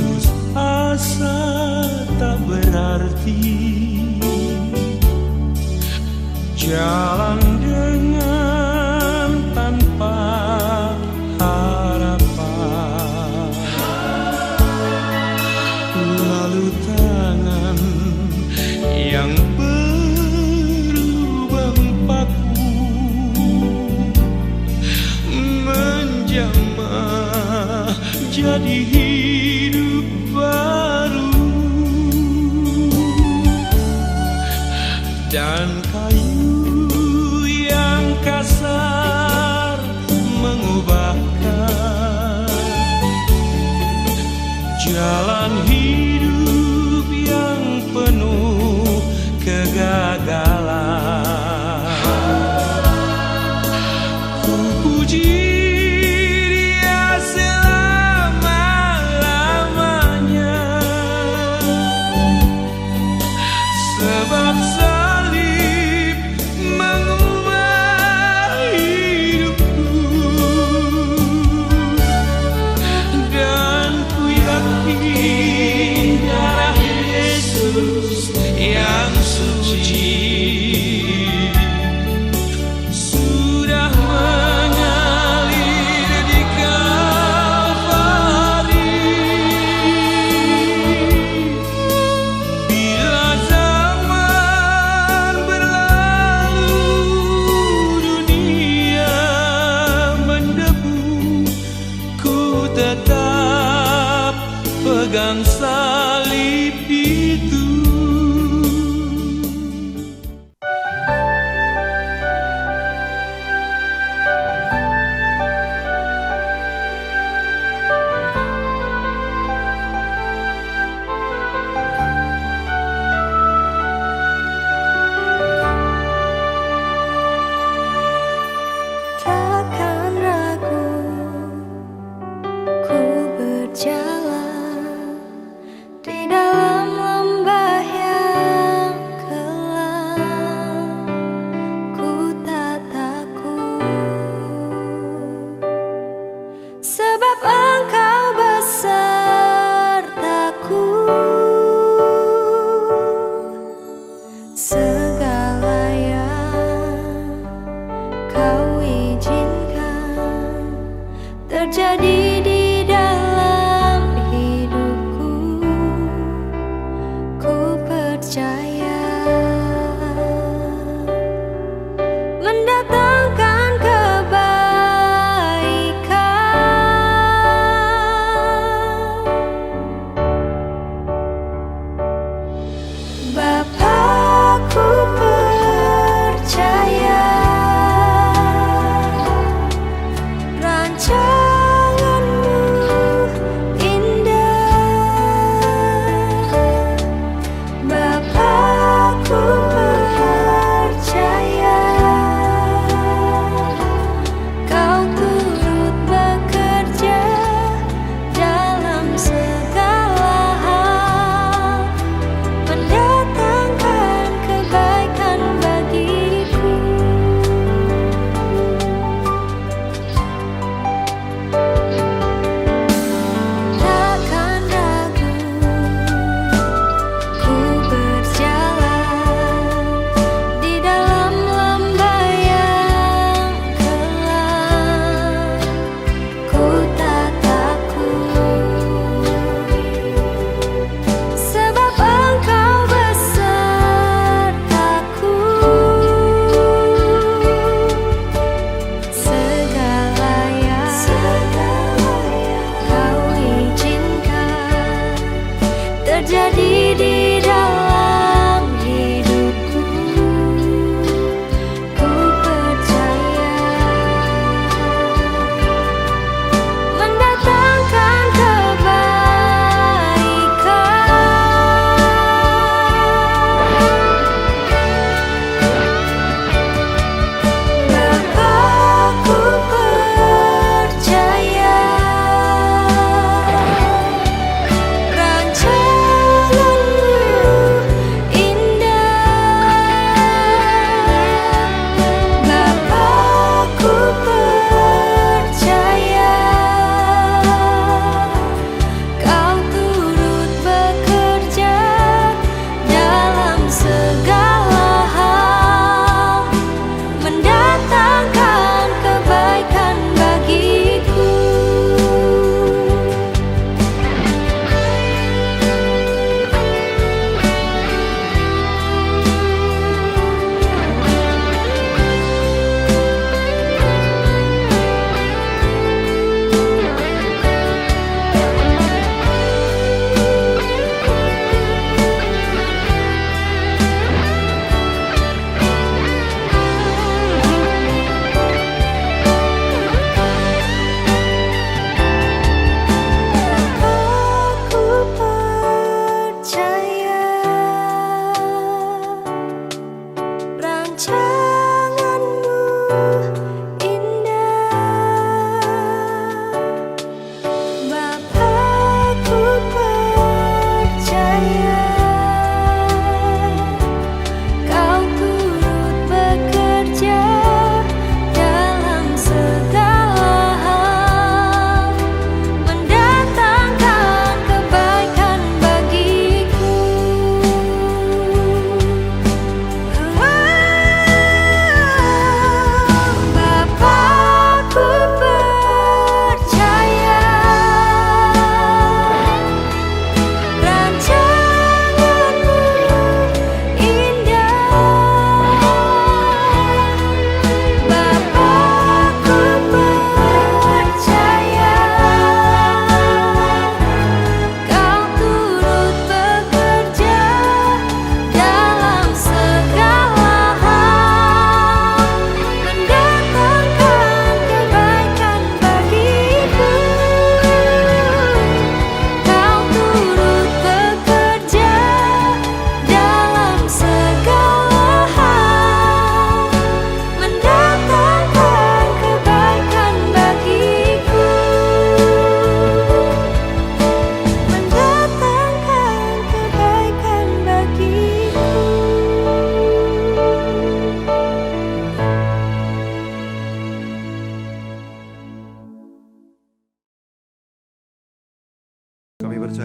putus asa tak berarti, jalan dengan tanpa harapan, lalu tangan yang berlubang paku menjamah jadi hidup baru, dan kayu yang kasar mengubahkan jalan hidup yang penuh kegagalan. Ku puji Dia selama-lamanya, sebab salib mengubah hidupku, dan ku yakin darah Yesus yang suci sudah mengalir di Kalvari. Bila zaman berlalu, dunia mendebu, ku tetap pegang salib itu. Takkan ragu ku berjalan di dalam lembah yang gelap. Ku tak takut, sebab Engkau besertaku. Segala yang Kau izinkan terjadi di dalam hidupku, ku percaya mendatangkan kebaikan. Bapa, ku percaya rancangan-Mu indah. Bapa, ku percaya Kau turut bekerja dalam segala hal, mendatangkan kebaikan bagiku. Takkan ragu ku berjalan di dalam lembah yang gelap. Ku tak takut, sebab Engkau besertaku. Segala yang Kau izinkan terjadi di dalam hidupku, ku percaya mendatangkan kebaikan. Bapa, ku percaya rancangan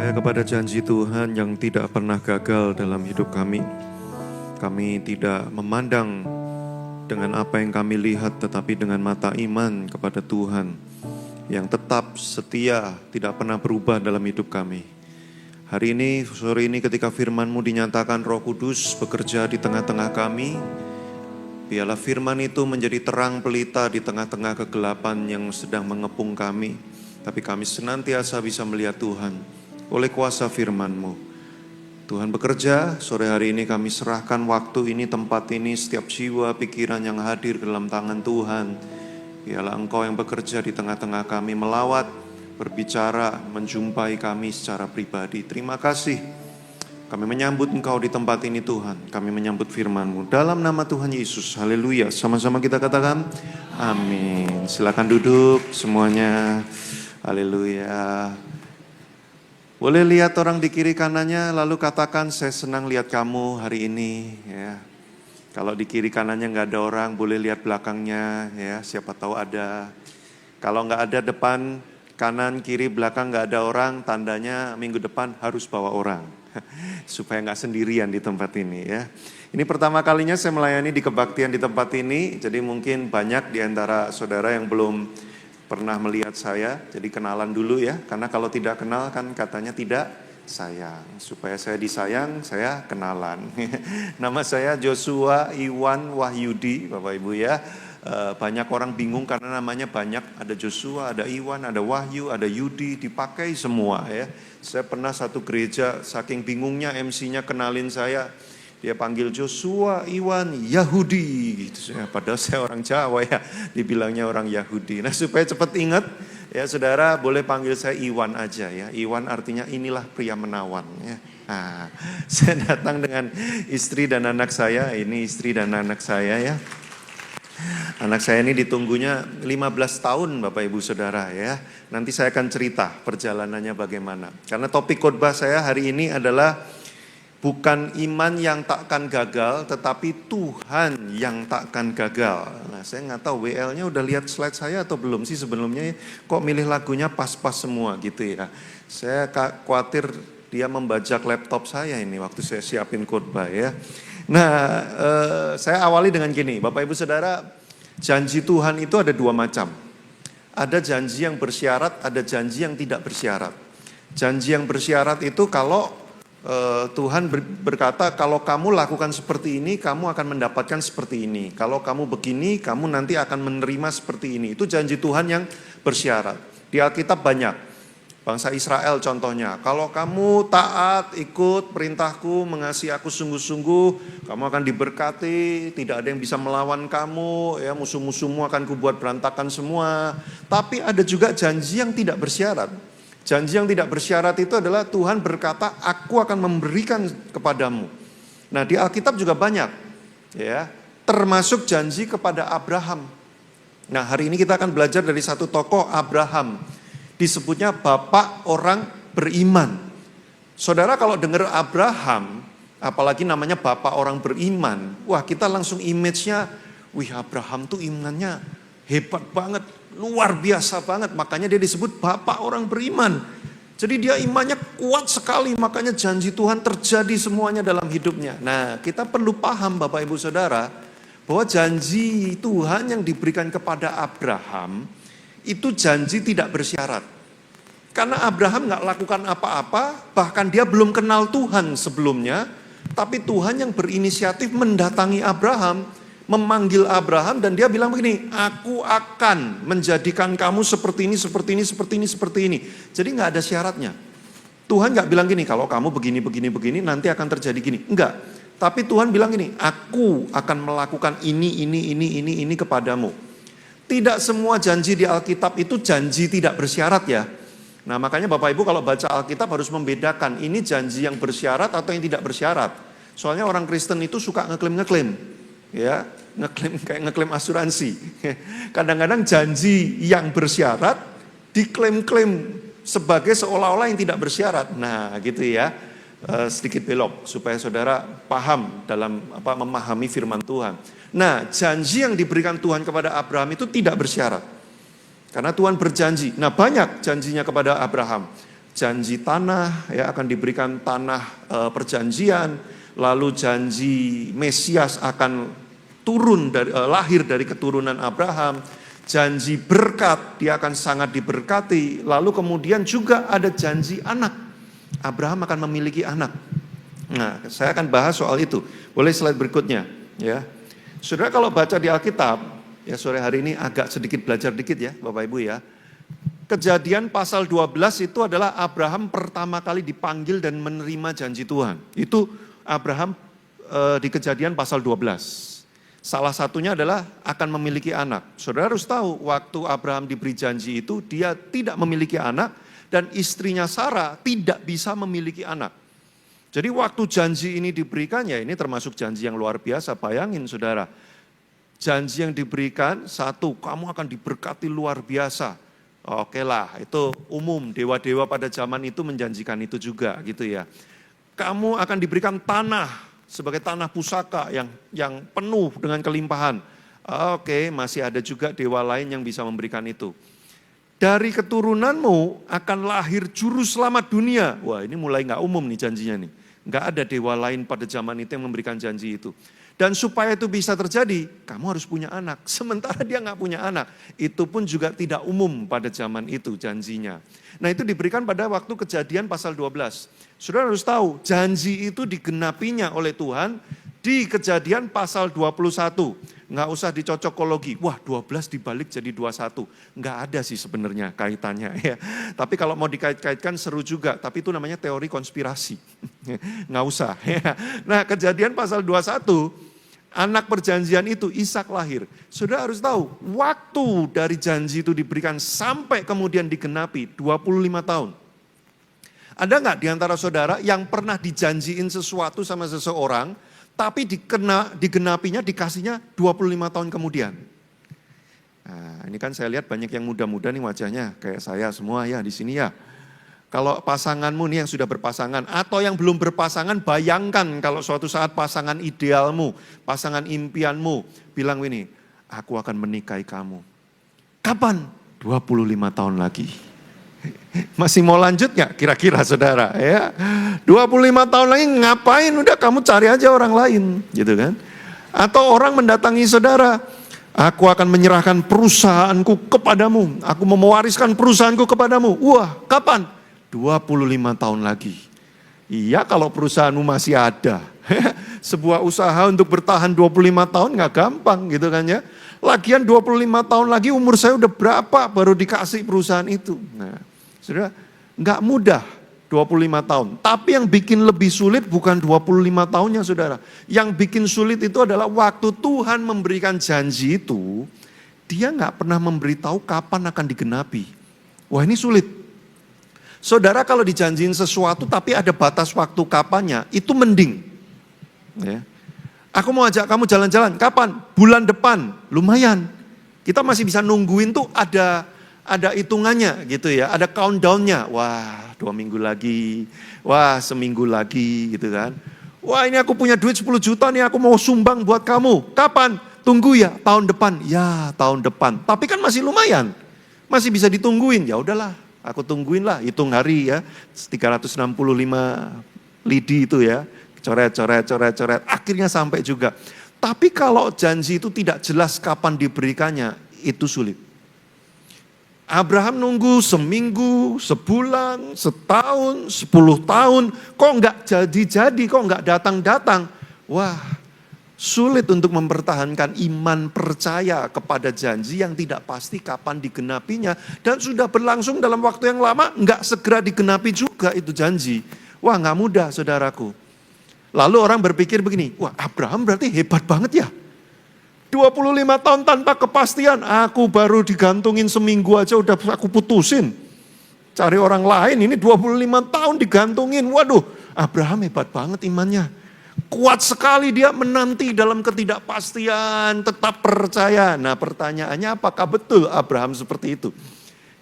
percaya kepada janji Tuhan yang tidak pernah gagal dalam hidup kami. Kami tidak memandang dengan apa yang kami lihat, tetapi dengan mata iman kepada Tuhan yang tetap setia, tidak pernah berubah dalam hidup kami. Hari ini, sore ini ketika firman-Mu dinyatakan Roh Kudus bekerja di tengah-tengah kami, biarlah firman itu menjadi terang pelita di tengah-tengah kegelapan yang sedang mengepung kami. Tapi kami senantiasa bisa melihat Tuhan oleh kuasa firman-Mu. Tuhan bekerja, sore hari ini kami serahkan waktu ini, tempat ini, setiap jiwa, pikiran yang hadir dalam tangan Tuhan. Biarlah Engkau yang bekerja di tengah-tengah kami, melawat, berbicara, menjumpai kami secara pribadi. Terima kasih. Kami menyambut Engkau di tempat ini Tuhan. Kami menyambut firman-Mu. Dalam nama Tuhan Yesus, haleluya. Sama-sama kita katakan, amin. Silakan duduk semuanya. Haleluya. Boleh lihat orang di kiri kanannya, lalu katakan, saya senang lihat kamu hari ini. Ya. Kalau di kiri kanannya nggak ada orang, boleh lihat belakangnya. Ya, siapa tahu ada. Kalau nggak ada depan, kanan, kiri, belakang nggak ada orang, tandanya minggu depan harus bawa orang. Supaya nggak sendirian di tempat ini. Ya. Ini pertama kalinya saya melayani di kebaktian di tempat ini, jadi mungkin banyak di antara saudara yang belum pernah melihat saya, jadi kenalan dulu ya, karena kalau tidak kenal kan katanya tidak sayang. Supaya saya disayang, saya kenalan. Nama saya Joshua Iwan Wahyudi, Bapak Ibu ya. Banyak orang bingung karena namanya banyak, ada Joshua, ada Iwan, ada Wahyu, ada Yudi, dipakai semua ya. Saya pernah satu gereja, saking bingungnya MC-nya kenalin saya, dia panggil Joshua, Iwan, Yahudi gitu. Padahal saya orang Jawa ya, dibilangnya orang Yahudi. Nah supaya cepat ingat ya saudara, boleh panggil saya Iwan aja ya. Iwan artinya inilah pria menawan ya. Nah, saya datang dengan istri dan anak saya, ini istri dan anak saya ya. Anak saya ini ditunggunya 15 tahun Bapak Ibu Saudara ya. Nanti saya akan cerita perjalanannya bagaimana. Karena topik khotbah saya hari ini adalah bukan iman yang takkan gagal, tetapi Tuhan yang takkan gagal. Nah, saya nggak tahu WL-nya udah lihat slide saya atau belum sih sebelumnya. Kok milih lagunya pas-pas semua gitu ya. Saya khawatir dia membajak laptop saya ini waktu saya siapin khotbah ya. Nah, saya awali dengan gini, Bapak Ibu Saudara, janji Tuhan itu ada dua macam. Ada janji yang bersyarat, ada janji yang tidak bersyarat. Janji yang bersyarat itu kalau Tuhan berkata, kalau kamu lakukan seperti ini, kamu akan mendapatkan seperti ini. Kalau kamu begini, kamu nanti akan menerima seperti ini. Itu janji Tuhan yang bersyarat. Di Alkitab banyak. Bangsa Israel contohnya, kalau kamu taat, ikut perintahku, mengasihi aku sungguh-sungguh, kamu akan diberkati, tidak ada yang bisa melawan kamu, ya musuh-musuhmu akan kubuat berantakan semua. Tapi ada juga janji yang tidak bersyarat. Janji yang tidak bersyarat itu adalah Tuhan berkata, aku akan memberikan kepadamu. Nah di Alkitab juga banyak, ya, termasuk janji kepada Abraham. Nah hari ini kita akan belajar dari satu tokoh Abraham. Disebutnya bapak orang beriman. Saudara kalau dengar Abraham, apalagi namanya bapak orang beriman, wah kita langsung image-nya, wih Abraham tuh imannya hebat banget. Luar biasa banget, makanya dia disebut bapak orang beriman. Jadi dia imannya kuat sekali, makanya janji Tuhan terjadi semuanya dalam hidupnya. Nah kita perlu paham Bapak Ibu Saudara, bahwa janji Tuhan yang diberikan kepada Abraham, itu janji tidak bersyarat. Karena Abraham gak lakukan apa-apa, bahkan dia belum kenal Tuhan sebelumnya, tapi Tuhan yang berinisiatif mendatangi Abraham, memanggil Abraham dan dia bilang begini, aku akan menjadikan kamu seperti ini, seperti ini, seperti ini, seperti ini. Jadi gak ada syaratnya. Tuhan gak bilang gini, kalau kamu begini, begini, begini, nanti akan terjadi gini. Enggak. Tapi Tuhan bilang gini, aku akan melakukan ini kepadamu. Tidak semua janji di Alkitab itu janji tidak bersyarat ya. Nah makanya Bapak Ibu kalau baca Alkitab harus membedakan, ini janji yang bersyarat atau yang tidak bersyarat. Soalnya orang Kristen itu suka ngeklaim. Ya, ngeklaim asuransi. Kadang-kadang janji yang bersyarat diklaim-klaim sebagai seolah-olah yang tidak bersyarat. Nah, gitu ya. Sedikit belok supaya saudara paham dalam memahami firman Tuhan. Nah, janji yang diberikan Tuhan kepada Abraham itu tidak bersyarat. Karena Tuhan berjanji. Nah, banyak janjinya kepada Abraham. janji tanah, ya akan diberikan tanah perjanjian, lalu janji Mesias akan lahir dari keturunan Abraham, janji berkat, dia akan sangat diberkati, lalu kemudian juga ada janji anak, Abraham akan memiliki anak. Nah, saya akan bahas soal itu. Boleh slide berikutnya, ya. Saudara kalau baca di Alkitab, ya sore hari ini agak sedikit belajar dikit ya, Bapak Ibu ya. Kejadian pasal 12 itu adalah Abraham pertama kali dipanggil dan menerima janji Tuhan. Itu Abraham di Kejadian pasal 12. Salah satunya adalah akan memiliki anak. Saudara harus tahu, waktu Abraham diberi janji itu, dia tidak memiliki anak, dan istrinya Sarah tidak bisa memiliki anak. Jadi waktu janji ini diberikan, ya ini termasuk janji yang luar biasa. Bayangin saudara, janji yang diberikan, satu, kamu akan diberkati luar biasa. Oke lah, itu umum, dewa-dewa pada zaman itu menjanjikan itu juga gitu ya. Kamu akan diberikan tanah sebagai tanah pusaka yang penuh dengan kelimpahan. Oke, masih ada juga dewa lain yang bisa memberikan itu. Dari keturunanmu akan lahir juru selamat dunia. Wah, ini mulai nggak umum nih janjinya nih. Nggak ada dewa lain pada zaman itu yang memberikan janji itu. Dan supaya itu bisa terjadi, kamu harus punya anak. Sementara dia nggak punya anak, itu pun juga tidak umum pada zaman itu janjinya. Nah itu diberikan pada waktu Kejadian pasal 12. Saudara harus tahu, janji itu digenapinya oleh Tuhan di Kejadian pasal 21. Nggak usah dicocokologi, wah 12 dibalik jadi 21. Nggak ada sih sebenarnya kaitannya ya. Tapi kalau mau dikait-kaitkan seru juga, tapi itu namanya teori konspirasi. Nggak usah ya. Nah Kejadian pasal 21, anak perjanjian itu Ishak lahir. Saudara harus tahu, waktu dari janji itu diberikan sampai kemudian digenapi 25 tahun. Ada nggak di antara saudara yang pernah dijanjiin sesuatu sama seseorang, tapi digenapinya, dikasihnya 25 tahun kemudian? Nah, ini kan saya lihat banyak yang muda-muda nih wajahnya, kayak saya semua ya di sini ya. Kalau pasanganmu nih yang sudah berpasangan atau yang belum berpasangan, bayangkan kalau suatu saat pasangan idealmu, pasangan impianmu bilang ini, aku akan menikahi kamu. Kapan? 25 tahun lagi. Masih mau lanjut nggak kira-kira saudara ya? 25 tahun lagi ngapain? Udah kamu cari aja orang lain gitu kan. Atau orang mendatangi saudara, aku akan menyerahkan perusahaanku kepadamu, aku mau mewariskan perusahaanku kepadamu. Wah kapan? 25 tahun lagi. Iya kalau perusahaanmu masih ada. Sebuah usaha untuk bertahan 25 tahun nggak gampang gitu kan ya. Lagian 25 tahun lagi umur saya udah berapa baru dikasih perusahaan itu. Nah, saudara, nggak mudah 25 tahun. Tapi yang bikin lebih sulit bukan 25 tahunnya saudara. Yang bikin sulit itu adalah waktu Tuhan memberikan janji itu, dia nggak pernah memberitahu kapan akan digenapi. Wah ini sulit. Saudara kalau dijanjiin sesuatu tapi ada batas waktu kapannya, itu mending. Ya. Aku mau ajak kamu jalan-jalan, kapan? Bulan depan, lumayan. Kita masih bisa nungguin tuh ada hitungannya gitu ya, ada countdown-nya. Wah 2 minggu lagi, wah seminggu lagi gitu kan. Wah ini aku punya duit 10 juta nih, aku mau sumbang buat kamu. Kapan? Tunggu ya, tahun depan. Ya tahun depan, tapi kan masih lumayan. Masih bisa ditungguin, ya udahlah. Aku tungguin lah, hitung hari ya, 365 lidi itu ya. Coret, akhirnya sampai juga. Tapi kalau janji itu tidak jelas kapan diberikannya, itu sulit. Abraham nunggu seminggu, sebulan, setahun, 10 tahun, kok enggak jadi-jadi, kok enggak datang-datang. Wah, sulit untuk mempertahankan iman percaya kepada janji yang tidak pasti kapan digenapinya. Dan sudah berlangsung dalam waktu yang lama, enggak segera digenapi juga itu janji. Wah enggak mudah saudaraku. Lalu orang berpikir begini, wah Abraham berarti hebat banget ya. 25 tahun tanpa kepastian, aku baru digantungin seminggu aja udah aku putusin. Cari orang lain, ini 25 tahun digantungin, waduh Abraham hebat banget imannya. Kuat sekali dia menanti dalam ketidakpastian, tetap percaya. Nah pertanyaannya apakah betul Abraham seperti itu?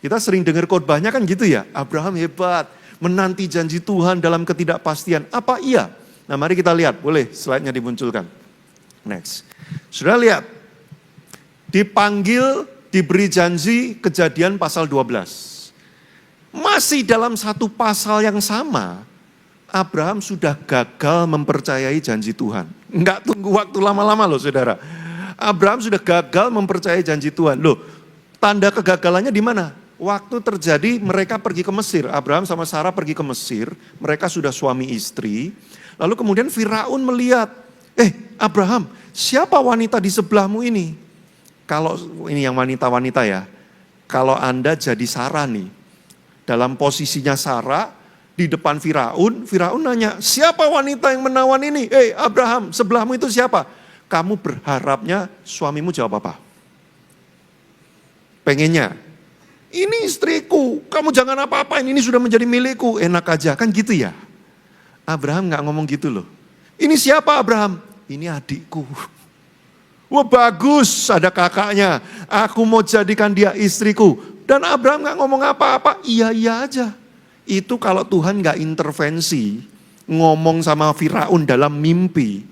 Kita sering dengar khotbahnya kan gitu ya, Abraham hebat, menanti janji Tuhan dalam ketidakpastian. Apa iya? Nah mari kita lihat, boleh slide-nya dimunculkan. Next. Sudah lihat, dipanggil, diberi janji Kejadian pasal 12. Masih dalam satu pasal yang sama, Abraham sudah gagal mempercayai janji Tuhan. Enggak tunggu waktu lama-lama loh saudara. Abraham sudah gagal mempercayai janji Tuhan. Loh, tanda kegagalannya di mana? Waktu terjadi mereka pergi ke Mesir. Abraham sama Sarah pergi ke Mesir. Mereka sudah suami istri. Lalu kemudian Firaun melihat, Abraham, siapa wanita di sebelahmu ini? Kalau ini yang wanita-wanita ya. Kalau Anda jadi Sarah nih, dalam posisinya Sarah, di depan Firaun, Firaun nanya, siapa wanita yang menawan ini? Abraham, sebelahmu itu siapa? Kamu berharapnya suamimu jawab apa? Pengennya, ini istriku, kamu jangan apa-apain, ini sudah menjadi milikku, enak aja, kan gitu ya. Abraham gak ngomong gitu loh. Ini siapa Abraham? Ini adikku. Wah bagus, ada kakaknya, aku mau jadikan dia istriku. Dan Abraham gak ngomong apa-apa, iya aja. Itu kalau Tuhan gak intervensi, ngomong sama Firaun dalam mimpi,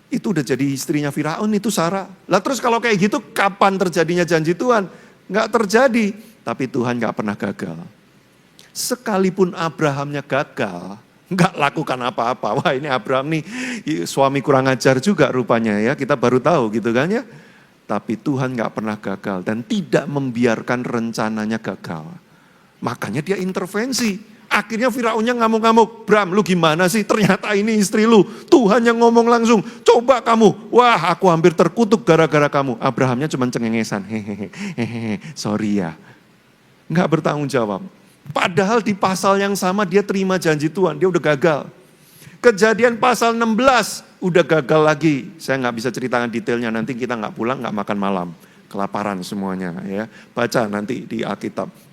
itu udah jadi istrinya Firaun, itu Sarah. Lah terus kalau kayak gitu, kapan terjadinya janji Tuhan? Gak terjadi, tapi Tuhan gak pernah gagal. Sekalipun Abrahamnya gagal, gak lakukan apa-apa. Wah ini Abraham nih suami kurang ajar juga rupanya ya, kita baru tahu gitu kan ya. Tapi Tuhan gak pernah gagal dan tidak membiarkan rencananya gagal. Makanya dia intervensi. Akhirnya Firaunnya ngamuk-ngamuk. Bram lu gimana sih? Ternyata ini istri lu. Tuhan yang ngomong langsung. Coba kamu. Wah aku hampir terkutuk gara-gara kamu. Abrahamnya cuma cengengesan. Hehehe. Sorry ya. Nggak bertanggung jawab. Padahal di pasal yang sama dia terima janji Tuhan. Dia udah gagal. Kejadian pasal 16. Udah gagal lagi. Saya nggak bisa ceritakan detailnya. Nanti kita nggak pulang, nggak makan malam. Kelaparan semuanya ya. Baca nanti di Alkitab.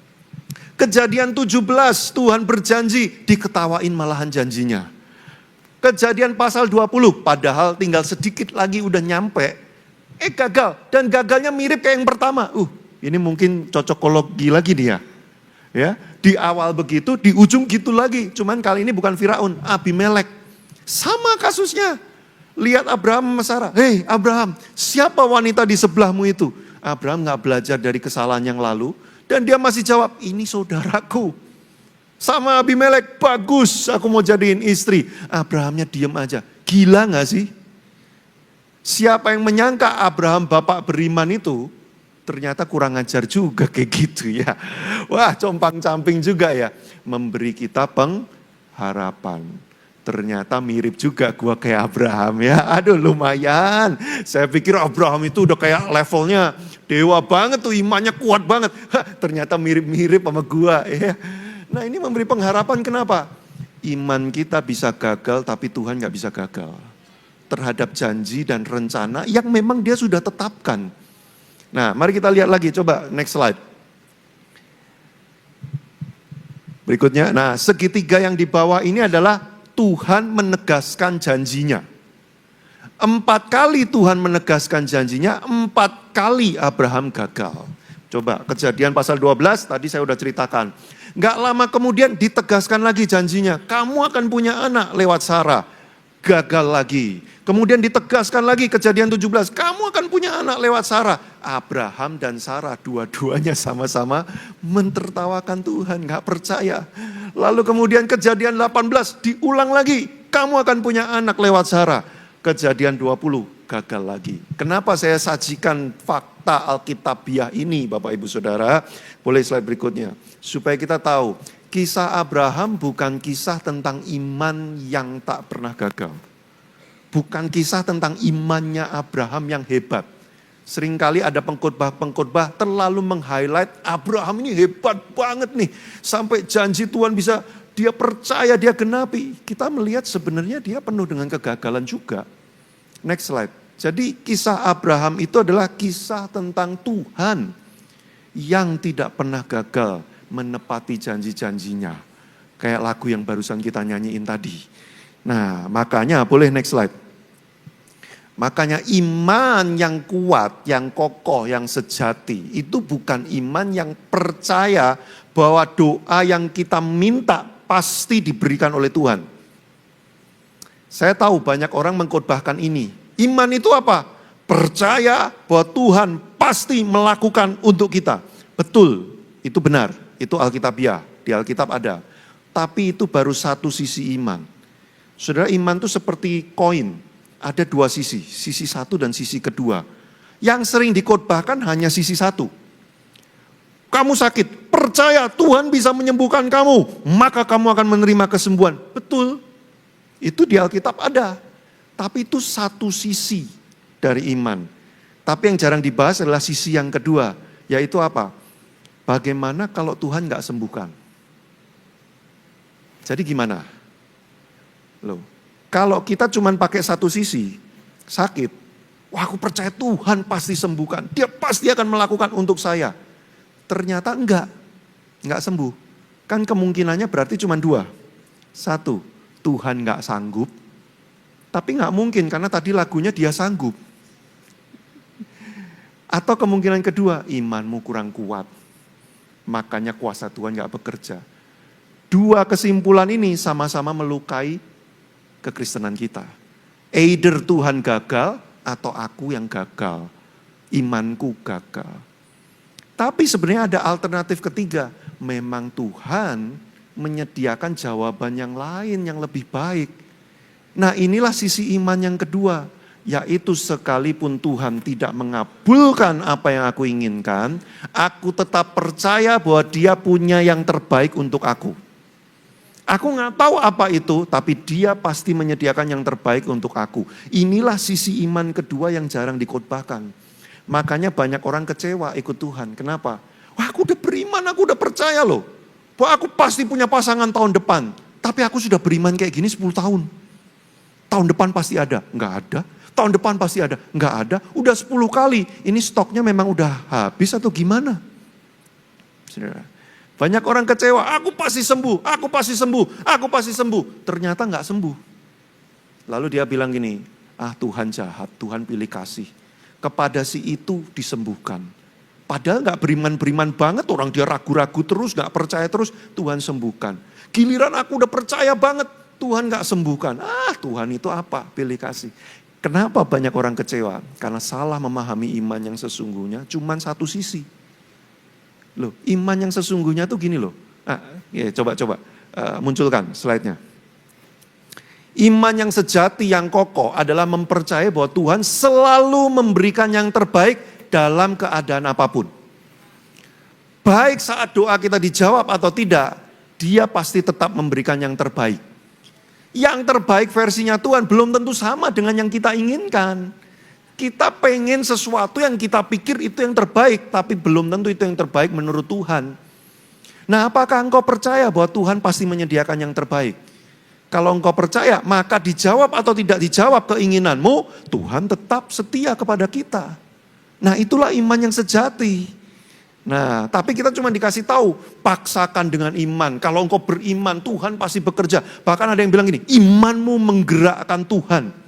Kejadian 17, Tuhan berjanji, diketawain malahan janjinya. Kejadian pasal 20, padahal tinggal sedikit lagi udah nyampe. Gagal, dan gagalnya mirip kayak yang pertama. Ini mungkin cocokologi lagi dia. Ya, di awal begitu, di ujung gitu lagi. Cuman kali ini bukan Firaun, Abimelek. Sama kasusnya. Lihat Abraham sama Sarah. Hei Abraham, siapa wanita di sebelahmu itu? Abraham gak belajar dari kesalahan yang lalu. Dan dia masih jawab, ini saudaraku. Sama Abimelek, bagus aku mau jadiin istri. Abrahamnya diem aja. Gila gak sih? Siapa yang menyangka Abraham bapak beriman itu, ternyata kurang ajar juga kayak gitu ya. Wah compang-camping juga ya. Memberi kita pengharapan. Ternyata mirip juga gua kayak Abraham ya. Aduh lumayan. Saya pikir Abraham itu udah kayak levelnya dewa banget tuh, imannya kuat banget. Ternyata mirip-mirip sama gua ya. Nah ini memberi pengharapan kenapa? Iman kita bisa gagal tapi Tuhan gak bisa gagal. Terhadap janji dan rencana yang memang dia sudah tetapkan. Nah mari kita lihat lagi, coba next slide. Berikutnya, nah segitiga yang di bawah ini adalah Tuhan menegaskan janjinya. 4 kali Tuhan menegaskan janjinya, 4 kali Abraham gagal. Coba Kejadian pasal 12 tadi saya udah ceritakan. Gak lama kemudian ditegaskan lagi janjinya. Kamu akan punya anak lewat Sarah. Gagal lagi. Kemudian ditegaskan lagi Kejadian 17. Kamu akan punya anak lewat Sarah. Abraham dan Sarah dua-duanya sama-sama mentertawakan Tuhan. Gak percaya. Lalu kemudian Kejadian 18 diulang lagi. Kamu akan punya anak lewat Sarah. Kejadian 20 gagal lagi. Kenapa saya sajikan fakta Alkitabiah ini Bapak Ibu Saudara? Boleh slide berikutnya. Supaya kita tahu kisah Abraham bukan kisah tentang iman yang tak pernah gagal. Bukan kisah tentang imannya Abraham yang hebat. Seringkali ada pengkhotbah-pengkhotbah terlalu meng-highlight Abraham ini hebat banget nih. Sampai janji Tuhan bisa dia percaya, dia genapi. Kita melihat sebenarnya dia penuh dengan kegagalan juga. Next slide. Jadi kisah Abraham itu adalah kisah tentang Tuhan yang tidak pernah gagal menepati janji-janjinya. Kayak lagu yang barusan kita nyanyiin tadi. Nah makanya boleh next slide. Makanya iman yang kuat, yang kokoh, yang sejati itu bukan iman yang percaya bahwa doa yang kita minta pasti diberikan oleh Tuhan. Saya tahu banyak orang mengkhotbahkan ini. Iman itu apa? Percaya bahwa Tuhan pasti melakukan untuk kita. Betul, itu benar, itu Alkitabiah. di Alkitab ada. Tapi itu baru satu sisi iman. Saudara, iman itu seperti koin. Ada dua sisi, sisi satu dan sisi kedua. Yang sering dikhotbahkan hanya sisi satu. Kamu sakit, percaya Tuhan bisa menyembuhkan kamu, maka kamu akan menerima kesembuhan. Betul, itu di Alkitab ada. Tapi itu satu sisi dari iman. Tapi yang jarang dibahas adalah sisi yang kedua, yaitu apa? Bagaimana kalau Tuhan gak sembuhkan? Jadi gimana? Loh, kalau kita cuma pakai satu sisi, sakit, wah aku percaya Tuhan pasti sembuhkan, dia pasti akan melakukan untuk saya. Ternyata enggak sembuh. Kan kemungkinannya berarti cuma dua. Satu, Tuhan enggak sanggup. Tapi enggak mungkin karena tadi lagunya dia sanggup. Atau kemungkinan kedua, imanmu kurang kuat. Makanya kuasa Tuhan enggak bekerja. Dua kesimpulan ini sama-sama melukai kekristenan kita. Either Tuhan gagal atau aku yang gagal. Imanku gagal. Tapi sebenarnya ada alternatif ketiga. Memang Tuhan menyediakan jawaban yang lain yang lebih baik. Nah inilah sisi iman yang kedua. Yaitu sekalipun Tuhan tidak mengabulkan apa yang aku inginkan, aku tetap percaya bahwa Dia punya yang terbaik untuk aku. Aku gak tahu apa itu, tapi Dia pasti menyediakan yang terbaik untuk aku. Inilah sisi iman kedua yang jarang dikhotbahkan. Makanya banyak orang kecewa ikut Tuhan. Kenapa? Wah aku udah beriman, aku udah percaya loh. Bahwa aku pasti punya pasangan tahun depan. Tapi aku sudah beriman kayak gini 10 tahun. Tahun depan pasti ada. Enggak ada. Tahun depan pasti ada. Enggak ada. Udah 10 kali. Ini stoknya memang udah habis atau gimana? Saudara. Banyak orang kecewa. Aku pasti sembuh. Aku pasti sembuh. Aku pasti sembuh. Ternyata enggak sembuh. Lalu dia bilang gini. Ah Tuhan jahat. Tuhan pilih kasih. Kepada si itu disembuhkan. Padahal gak beriman-beriman banget, orang dia ragu-ragu terus, gak percaya terus, Tuhan sembuhkan. Giliran aku udah percaya banget, Tuhan gak sembuhkan. Ah Tuhan itu apa? Pilih kasih. Kenapa banyak orang kecewa? Karena salah memahami iman yang sesungguhnya, cuman satu sisi. Loh, iman yang sesungguhnya tuh gini loh. Coba munculkan slide-nya. Iman yang sejati, yang kokoh adalah mempercayai bahwa Tuhan selalu memberikan yang terbaik dalam keadaan apapun. Baik saat doa kita dijawab atau tidak, Dia pasti tetap memberikan yang terbaik. Yang terbaik versinya Tuhan belum tentu sama dengan yang kita inginkan. Kita pengen sesuatu yang kita pikir itu yang terbaik, tapi belum tentu itu yang terbaik menurut Tuhan. Nah, apakah engkau percaya bahwa Tuhan pasti menyediakan yang terbaik? Kalau engkau percaya, maka dijawab atau tidak dijawab keinginanmu, Tuhan tetap setia kepada kita. Nah itulah iman yang sejati. Nah tapi kita cuma dikasih tahu, paksakan dengan iman. Kalau engkau beriman, Tuhan pasti bekerja. Bahkan ada yang bilang gini, imanmu menggerakkan Tuhan.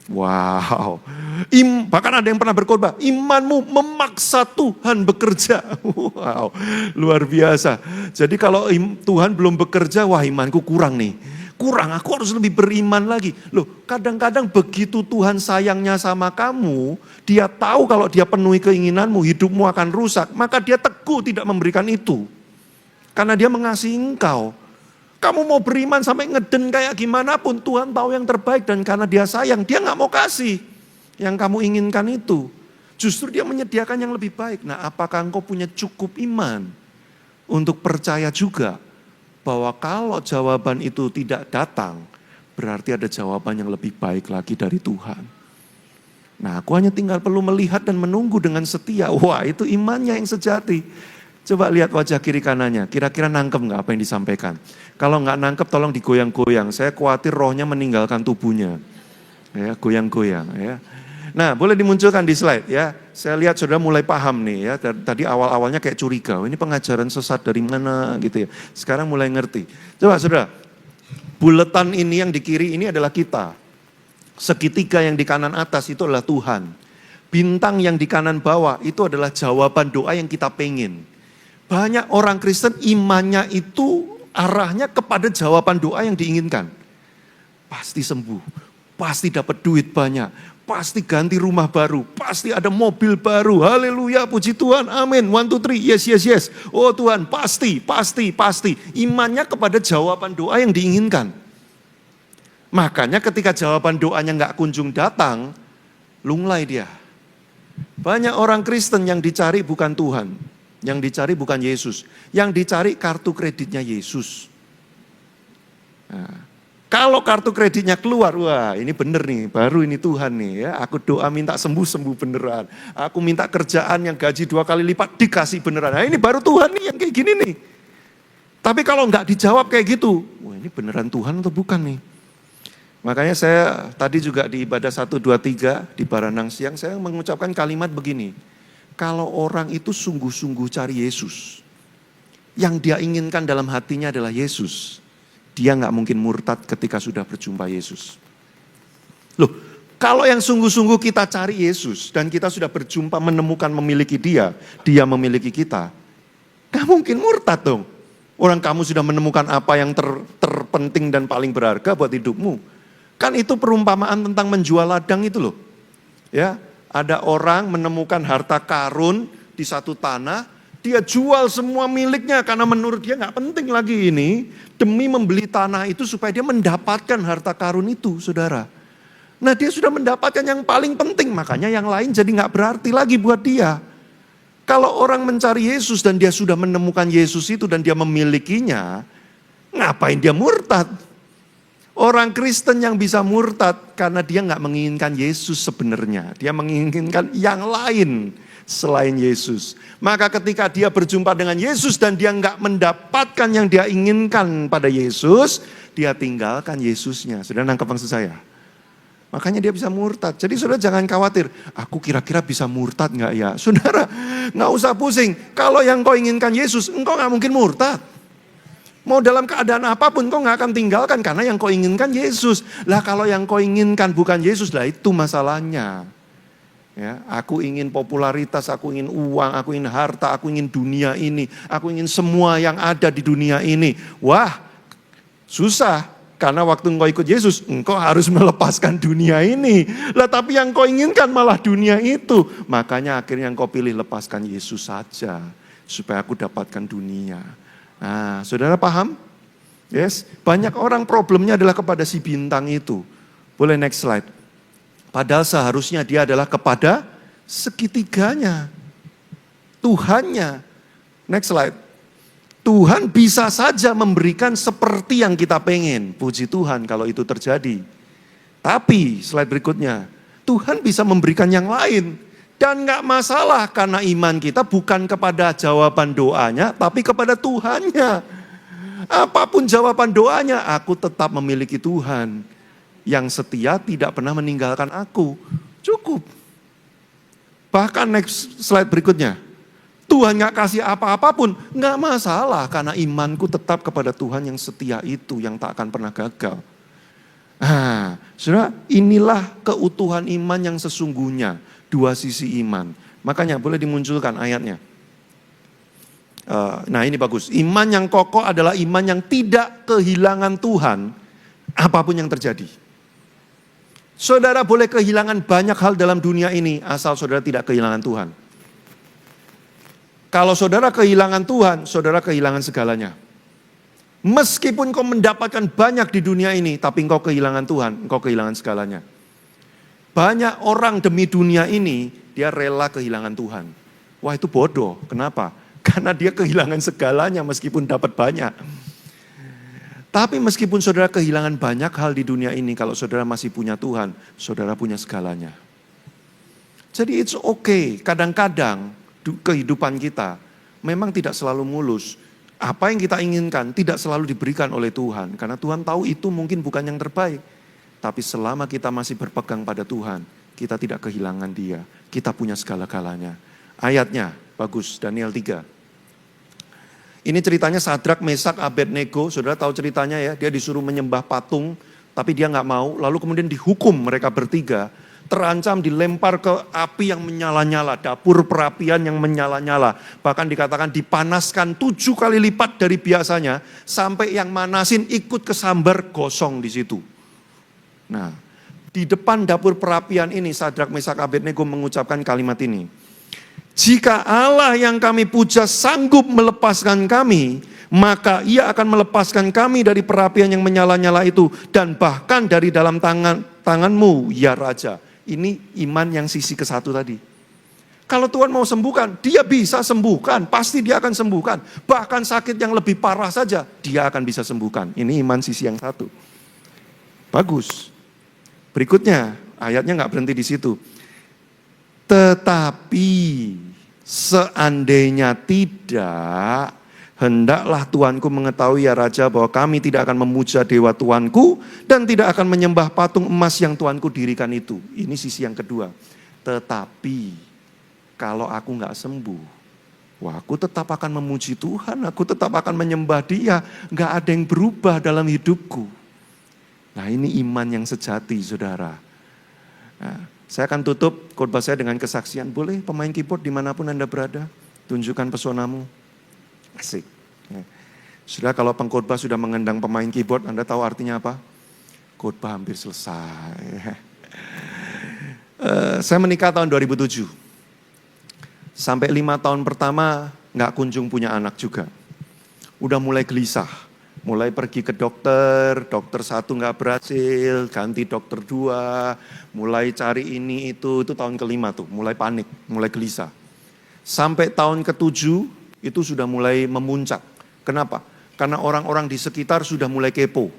Wow. Bahkan ada yang pernah berkhotbah, imanmu memaksa Tuhan bekerja. Wow, luar biasa. Jadi kalau Tuhan belum bekerja, wah imanku kurang nih. Kurang, aku harus lebih beriman lagi. Loh, kadang-kadang begitu Tuhan sayangnya sama kamu, Dia tahu kalau Dia penuhi keinginanmu, hidupmu akan rusak. Maka Dia teguh tidak memberikan itu. Karena Dia mengasihi engkau. Kamu mau beriman sampai ngeden kayak gimana pun, Tuhan tahu yang terbaik dan karena Dia sayang, Dia gak mau kasih yang kamu inginkan itu. Justru Dia menyediakan yang lebih baik. Nah, apakah engkau punya cukup iman untuk percaya juga bahwa kalau jawaban itu tidak datang, berarti ada jawaban yang lebih baik lagi dari Tuhan. Nah, aku hanya tinggal perlu melihat dan menunggu dengan setia. Wah, itu imannya yang sejati. Coba lihat wajah kiri kanannya, kira-kira nangkep gak apa yang disampaikan? Kalau gak nangkep tolong digoyang-goyang, saya khawatir rohnya meninggalkan tubuhnya. Ya, goyang-goyang ya. Nah boleh dimunculkan di slide ya, saya lihat saudara mulai paham nih ya, tadi awal-awalnya kayak curiga, ini pengajaran sesat dari mana gitu ya. Sekarang mulai ngerti. Coba saudara, buletan ini yang di kiri ini adalah kita. Segitiga yang di kanan atas itu adalah Tuhan. Bintang yang di kanan bawah itu adalah jawaban doa yang kita pengen. Banyak orang Kristen imannya itu arahnya kepada jawaban doa yang diinginkan. Pasti sembuh, pasti dapat duit banyak, pasti ganti rumah baru, pasti ada mobil baru. Haleluya, puji Tuhan, amin. 1, 2, 3, yes, yes, yes. Oh Tuhan, pasti. Imannya kepada jawaban doa yang diinginkan. Makanya ketika jawaban doanya nggak kunjung datang, lunglai dia. Banyak orang Kristen yang dicari bukan Tuhan, yang dicari bukan Yesus, yang dicari kartu kreditnya Yesus. Nah, kalau kartu kreditnya keluar, wah ini bener nih, baru ini Tuhan nih ya. Aku doa minta sembuh beneran. Aku minta kerjaan yang gaji 2 kali lipat dikasih beneran. Nah ini baru Tuhan nih yang kayak gini nih. Tapi kalau nggak dijawab kayak gitu, wah ini beneran Tuhan atau bukan nih? Makanya saya tadi juga di ibadah 1, 2, 3 di Baranang Siang saya mengucapkan kalimat begini. Kalau orang itu sungguh-sungguh cari Yesus, yang dia inginkan dalam hatinya adalah Yesus, dia nggak mungkin murtad ketika sudah berjumpa Yesus. Loh, kalau yang sungguh-sungguh kita cari Yesus dan kita sudah berjumpa, menemukan, memiliki dia memiliki kita, nggak mungkin murtad dong. Orang kamu sudah menemukan apa yang terpenting dan paling berharga buat hidupmu. Kan itu perumpamaan tentang menjual ladang itu loh. Ya, ada orang menemukan harta karun di satu tanah, dia jual semua miliknya karena menurut dia nggak penting lagi ini, demi membeli tanah itu supaya dia mendapatkan harta karun itu, saudara. Nah dia sudah mendapatkan yang paling penting, makanya yang lain jadi nggak berarti lagi buat dia. Kalau orang mencari Yesus dan dia sudah menemukan Yesus itu dan dia memilikinya, ngapain dia murtad? Orang Kristen yang bisa murtad karena dia nggak menginginkan Yesus sebenarnya, dia menginginkan yang lain selain Yesus. Maka ketika dia berjumpa dengan Yesus dan dia nggak mendapatkan yang dia inginkan pada Yesus, dia tinggalkan Yesusnya. Sudah nangkep maksud saya? Makanya dia bisa murtad. Jadi saudara jangan khawatir, aku kira-kira bisa murtad nggak ya? Saudara nggak usah pusing. Kalau yang kau inginkan Yesus, engkau nggak mungkin murtad. Mau dalam keadaan apapun kau nggak akan tinggalkan karena yang kau inginkan Yesus. Lah kalau yang kau inginkan bukan Yesus, lah itu masalahnya. Ya, aku ingin popularitas, aku ingin uang, aku ingin harta, aku ingin dunia ini, aku ingin semua yang ada di dunia ini. Wah, susah. Karena waktu engkau ikut Yesus, engkau harus melepaskan dunia ini. Lah tapi yang kau inginkan malah dunia itu. Makanya akhirnya engkau pilih lepaskan Yesus saja. Supaya aku dapatkan dunia. Nah, saudara paham? Yes, banyak orang problemnya adalah kepada si bintang itu. Boleh next slide. Padahal seharusnya dia adalah kepada segitiganya. Tuhannya. Next slide. Tuhan bisa saja memberikan seperti yang kita pengen. Puji Tuhan kalau itu terjadi. Tapi slide berikutnya. Tuhan bisa memberikan yang lain. Dan gak masalah karena iman kita bukan kepada jawaban doanya, tapi kepada Tuhannya. Apapun jawaban doanya, aku tetap memiliki Tuhan. Yang setia tidak pernah meninggalkan aku. Cukup. Bahkan next slide berikutnya. Tuhan gak kasih apa-apapun, gak masalah karena imanku tetap kepada Tuhan yang setia itu, yang tak akan pernah gagal. Nah, saudara, inilah keutuhan iman yang sesungguhnya. Dua sisi iman. Makanya boleh dimunculkan ayatnya. Nah ini bagus. Iman yang kokoh adalah iman yang tidak kehilangan Tuhan apapun yang terjadi. Saudara boleh kehilangan banyak hal dalam dunia ini asal saudara tidak kehilangan Tuhan. Kalau saudara kehilangan Tuhan, saudara kehilangan segalanya. Meskipun kau mendapatkan banyak di dunia ini, tapi engkau kehilangan Tuhan, engkau kehilangan segalanya. Banyak orang demi dunia ini, dia rela kehilangan Tuhan. Wah itu bodoh, kenapa? Karena dia kehilangan segalanya meskipun dapat banyak. Tapi meskipun saudara kehilangan banyak hal di dunia ini, kalau saudara masih punya Tuhan, saudara punya segalanya. Jadi it's okay, kadang-kadang kehidupan kita memang tidak selalu mulus. Apa yang kita inginkan tidak selalu diberikan oleh Tuhan. Karena Tuhan tahu itu mungkin bukan yang terbaik. Tapi selama kita masih berpegang pada Tuhan, kita tidak kehilangan Dia. Kita punya segala-galanya. Ayatnya bagus, Daniel 3. Ini ceritanya Sadrak, Mesak, Abednego. Saudara tahu ceritanya ya, dia disuruh menyembah patung, tapi dia gak mau. Lalu kemudian dihukum mereka bertiga. Terancam dilempar ke api yang menyala-nyala, dapur perapian yang menyala-nyala. Bahkan dikatakan dipanaskan 7 kali lipat dari biasanya, sampai yang manasin ikut kesambar gosong di situ. Nah, di depan dapur perapian ini Sadrak, Mesak, Abednego mengucapkan kalimat ini. Jika Allah yang kami puja sanggup melepaskan kami, maka Ia akan melepaskan kami dari perapian yang menyala-nyala itu dan bahkan dari dalam tanganmu ya Raja. Ini iman yang sisi ke-1 tadi. Kalau Tuhan mau sembuhkan, Dia bisa sembuhkan, pasti Dia akan sembuhkan. Bahkan sakit yang lebih parah saja, Dia akan bisa sembuhkan. Ini iman sisi yang 1. Bagus. Berikutnya, ayatnya nggak berhenti di situ. Tetapi seandainya tidak, hendaklah Tuanku mengetahui ya Raja bahwa kami tidak akan memuja dewa Tuanku dan tidak akan menyembah patung emas yang Tuanku dirikan itu. Ini sisi yang kedua. Tetapi kalau aku nggak sembuh, wah aku tetap akan memuji Tuhan, aku tetap akan menyembah Dia. Nggak ada yang berubah dalam hidupku. Nah ini iman yang sejati saudara. Nah, saya akan tutup khotbah saya dengan kesaksian. Boleh pemain keyboard dimanapun Anda berada, tunjukkan pesonamu. Asik. Sudah kalau pengkhotbah sudah mengendang pemain keyboard, Anda tahu artinya apa? Khotbah hampir selesai. Saya menikah tahun 2007. Sampai 5 tahun pertama nggak kunjung punya anak juga. Udah mulai gelisah. Mulai pergi ke dokter 1 nggak berhasil, ganti dokter 2, mulai cari ini itu tahun ke-5 tuh, mulai panik, mulai gelisah. Sampai tahun ke-7 itu sudah mulai memuncak. Kenapa? Karena orang-orang di sekitar sudah mulai kepo.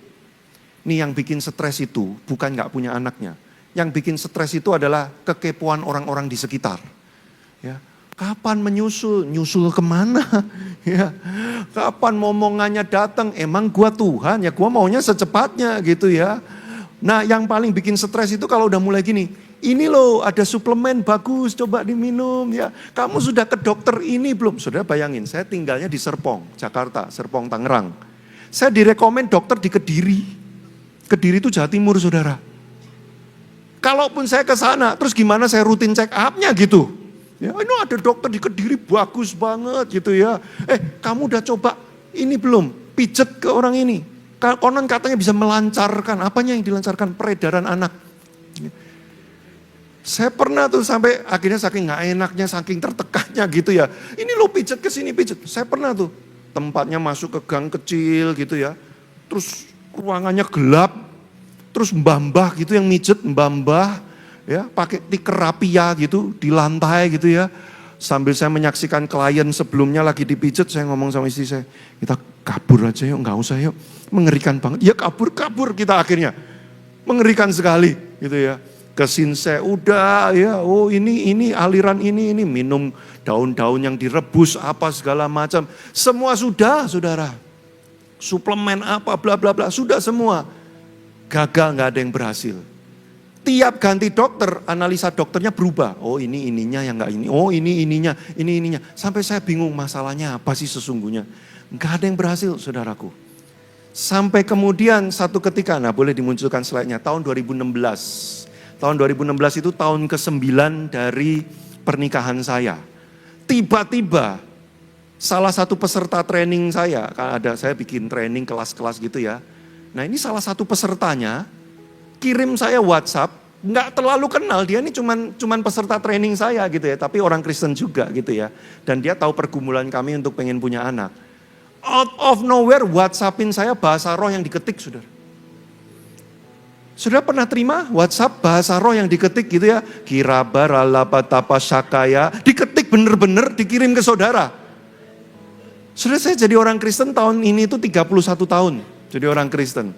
Ini yang bikin stres itu bukan nggak punya anaknya. Yang bikin stres itu adalah kekepoan orang-orang di sekitar. Ya. Kapan menyusul? Nyusul kemana? Ya. Kapan momongannya datang? Emang gua Tuhan? Ya gua maunya secepatnya gitu ya. Nah yang paling bikin stres itu kalau udah mulai gini. Ini loh ada suplemen bagus coba diminum ya. Kamu sudah ke dokter ini belum? Saudara bayangin saya tinggalnya di Serpong, Jakarta, Serpong, Tangerang. Saya direkomen dokter di Kediri. Kediri itu Jawa Timur saudara. Kalaupun saya ke sana, terus gimana saya rutin check up-nya gitu. Ya, ini ada dokter di Kediri bagus banget gitu ya. Kamu udah coba ini belum? Pijet ke orang ini. Konon katanya bisa melancarkan, apanya yang dilancarkan? Peredaran anak. Saya pernah tuh sampai akhirnya saking gak enaknya, saking tertekannya gitu ya. Ini lo pijet ke sini pijet. Saya pernah tuh tempatnya masuk ke gang kecil gitu ya. Terus ruangannya gelap. Terus mbah-mbah gitu yang mijet, mbah-mbah. Ya, pakai tikar rapia gitu di lantai gitu ya. Sambil saya menyaksikan klien sebelumnya lagi dipijat, saya ngomong sama istri saya, kita kabur aja yuk, nggak usah yuk. Mengerikan banget. Ya kabur kita akhirnya. Mengerikan sekali gitu ya. Kesin saya udah ya, oh ini aliran ini minum daun-daun yang direbus apa segala macam. Semua sudah, saudara. Suplemen apa bla bla bla, sudah semua. Gagal, nggak ada yang berhasil. Tiap ganti dokter, analisa dokternya berubah. Oh ini ininya yang enggak ini. Oh ini ininya. Sampai saya bingung masalahnya apa sih sesungguhnya. Enggak ada yang berhasil saudaraku. Sampai kemudian satu ketika, nah boleh dimunculkan slide-nya, tahun 2016. Tahun 2016 itu tahun ke-9 dari pernikahan saya. Tiba-tiba salah satu peserta training saya, saya bikin training kelas-kelas gitu ya. Nah ini salah satu pesertanya, kirim saya WhatsApp, nggak terlalu kenal, dia ini cuman peserta training saya gitu ya, tapi orang Kristen juga gitu ya. Dan dia tahu pergumulan kami untuk pengen punya anak. Out of nowhere WhatsAppin saya bahasa roh yang diketik, saudara. Saudara pernah terima WhatsApp bahasa roh yang diketik gitu ya? Kirabaralapatapa sakaya, diketik bener-bener dikirim ke saudara. Saudara saya jadi orang Kristen tahun ini itu 31 tahun, jadi orang Kristen.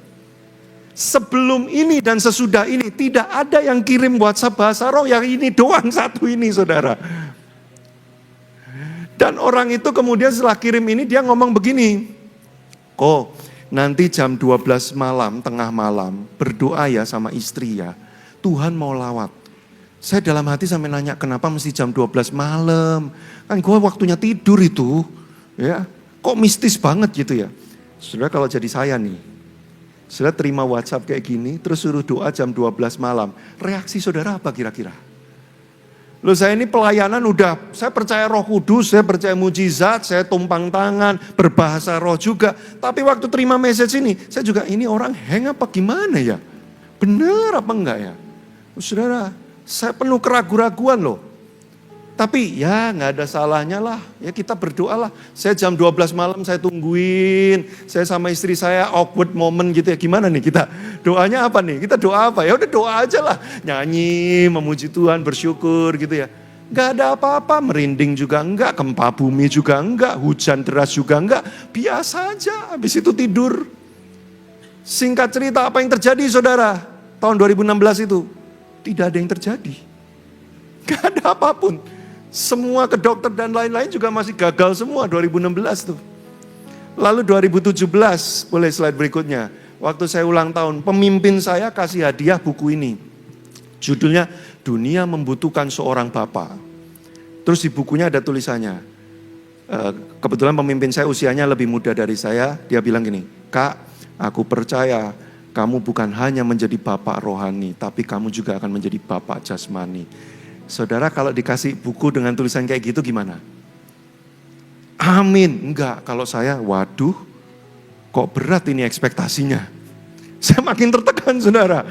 Sebelum ini dan sesudah ini tidak ada yang kirim WhatsApp bahasa roh, yang ini doang satu ini saudara. Dan orang itu kemudian setelah kirim ini dia ngomong begini, kok nanti jam 12 malam, tengah malam berdoa ya sama istri ya, Tuhan mau lawat. Saya dalam hati sampai nanya kenapa mesti jam 12 malam, kan gue waktunya tidur itu ya, kok mistis banget gitu ya. Saudara kalau jadi saya nih, saudara terima WhatsApp kayak gini, terus suruh doa jam 12 malam. Reaksi saudara apa kira-kira? Loh saya ini pelayanan udah, saya percaya Roh Kudus, saya percaya mujizat, saya tumpang tangan, berbahasa roh juga. Tapi waktu terima message ini, saya juga ini orang hang apa gimana ya? Bener apa enggak ya? Saudara, saya penuh keraguan-raguan loh. Tapi ya nggak ada salahnya lah, ya kita berdoa lah. Saya jam 12 malam saya tungguin, saya sama istri saya awkward moment gitu ya. Gimana nih kita, doanya apa nih? Kita doa apa? Ya udah doa aja lah, nyanyi, memuji Tuhan, bersyukur gitu ya. Gak ada apa-apa, merinding juga enggak, gempa bumi juga enggak, hujan deras juga enggak. Biasa aja, habis itu tidur. Singkat cerita apa yang terjadi saudara? Tahun 2016 itu, tidak ada yang terjadi. Gak ada apapun. Semua ke dokter dan lain-lain juga masih gagal semua 2016 tuh. Lalu 2017, boleh slide berikutnya. Waktu saya ulang tahun, pemimpin saya kasih hadiah buku ini. Judulnya Dunia Membutuhkan Seorang Bapa. Terus di bukunya ada tulisannya. Kebetulan pemimpin saya usianya lebih muda dari saya. Dia bilang gini, Kak, aku percaya kamu bukan hanya menjadi bapak rohani, tapi kamu juga akan menjadi bapak jasmani. Saudara kalau dikasih buku dengan tulisan kayak gitu gimana? Amin. Enggak, kalau saya waduh kok berat ini ekspektasinya. Saya makin tertekan saudara.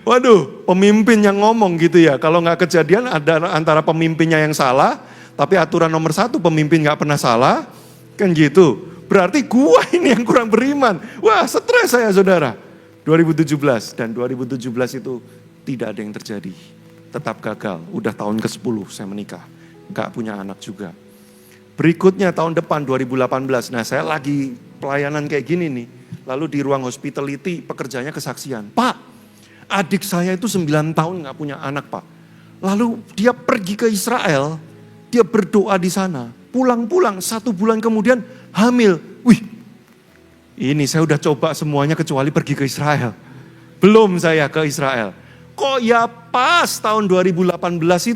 Waduh pemimpin yang ngomong gitu ya. Kalau nggak kejadian ada antara pemimpinnya yang salah. Tapi aturan nomor 1 pemimpin nggak pernah salah. Kan gitu. Berarti gua ini yang kurang beriman. Wah stres saya saudara. 2017 dan 2017 itu tidak ada yang terjadi. Tetap gagal, udah tahun ke-10 saya menikah, gak punya anak juga. Berikutnya tahun depan 2018, nah saya lagi pelayanan kayak gini nih. Lalu di ruang hospitality pekerjaannya kesaksian. Pak, adik saya itu 9 tahun gak punya anak Pak. Lalu dia pergi ke Israel, dia berdoa di sana. Pulang-pulang 1 bulan kemudian hamil. Wih, ini saya udah coba semuanya kecuali pergi ke Israel. Belum saya ke Israel. Kok ya pas tahun 2018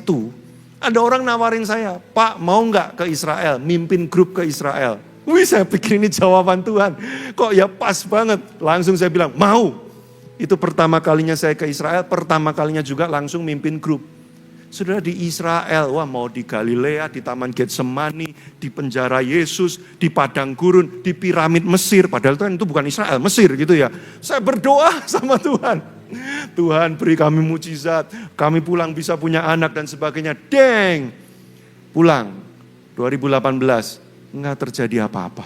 itu ada orang nawarin saya, Pak mau nggak ke Israel, mimpin grup ke Israel. Wih saya pikir ini jawaban Tuhan, kok ya pas banget. Langsung saya bilang mau. Itu pertama kalinya saya ke Israel, pertama kalinya juga langsung mimpin grup. Saudara di Israel, wah mau di Galilea, di Taman Getsemani, di penjara Yesus, di padang gurun, di piramid Mesir. Padahal itu bukan Israel, Mesir gitu ya. Saya berdoa sama Tuhan. Tuhan beri kami mujizat, kami pulang bisa punya anak dan sebagainya. Deng, pulang 2018 nggak terjadi apa-apa.